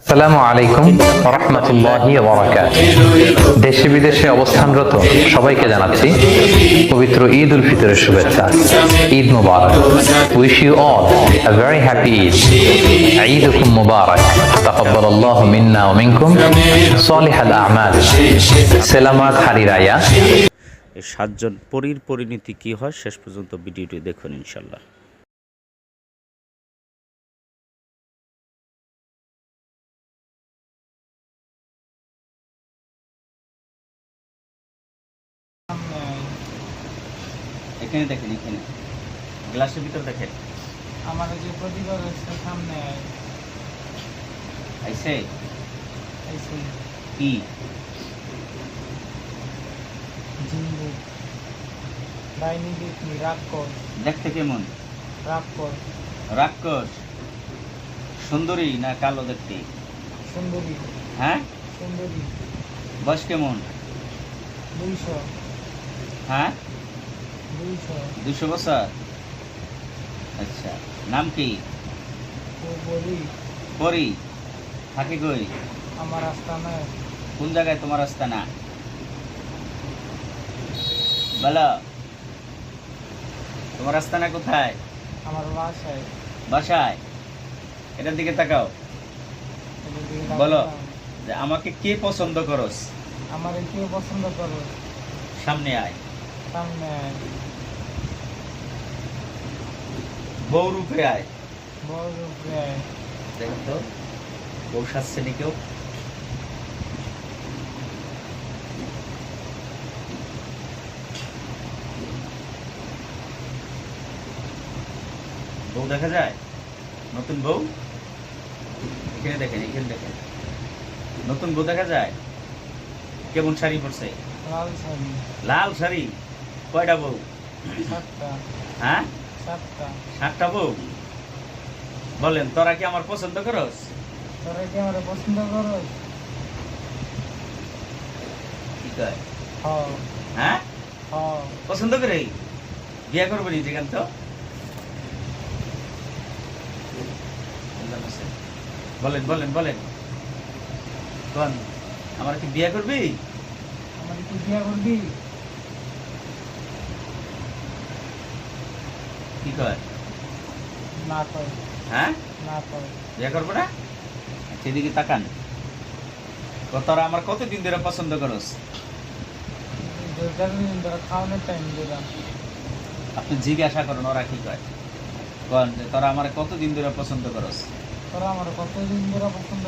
আসসালামু আলাইকুম ওয়া রাহমাতুল্লাহি ওয়া বারাকাতুহু। দেশে বিদেশে অবস্থানরত সবাইকে জানাচ্ছি পবিত্র ঈদ উল ফিতরের শুভেচ্ছা। ঈদ মুবারক। Wish you all a very happy Eid. ঈদুকুম মুবারক। তাকাব্বালাল্লাহু মিন্না ওয়া মিনকুম সালিহাল আ'মাল। সেলামাত হারি রায়া। এই সাতজন পরীর পরিণতি কি হয় শেষ পর্যন্ত ভিডিওটি দেখুন ইনশাল্লাহ। এখানে দেখেন, এখানে গ্লাসের ভিতর দেখেন। আমার যে প্রতিবার হচ্ছে সামনে আইসে আইসে কি জিন্দু ডাইনি দেখনি রাক্ষস দেখতে কেমন? রাক্ষস রাক্ষস সুন্দরী না কালো দেখতে? সুন্দরী হ্যাঁ, সুন্দরী বয়স কেমন? 200 হ্যাঁ, 200 200 বছর। আচ্ছা, নাম কি? ও বলি পরি। থাকে কই? আমার আস্তানায় কোন জায়গায় তোমার আস্তানা? বলো, তোমার আস্তানা কোথায়? আমার বাসায় বাসায়। এটার দিকে তাকাও, বলো যে আমাকে কে পছন্দ করস? আমার কেউ পছন্দ করো সামনে আয়। সামনে বউ রূপে আয়। বড় রূপে দেখেন তো বউ সাজছে নি কেউ? বউ দেখা যায়? নতুন বউ এখানে দেখেন, এখানে দেখেন, নতুন বউ দেখা যায়? কেমন শাড়ি পরছে? লাল শাড়ি লাল শাড়ি। কয়টা বউ? 7টা হ্যাঁ, 7টা 7টা বউ। বলেন, তোরা কি আমার পছন্দ করস? তোরা কি আমার পছন্দ করো? কি কয়? হ হ্যাঁ, হ পছন্দ করে বিয়ে করবো নি যেখান তো? বলেন বলেন বলেন, কোন আমার কি বিয়ে করবি? আমার কি বিয়া করবি? কি কয়? না কর হ্যাঁ, না কর বিয়ে করবো না? সেদিকে তাকান। তোরা আমার কতদিন ধরে পছন্দ করস? খাওয়ানোর টাইম দিলাম আপনি জিজ্ঞাসা করেন ওরা কি কয়। কোন যে তোরা আমার কতদিন ধরে পছন্দ করস? তোরা আমার কতদিন ধরে পছন্দ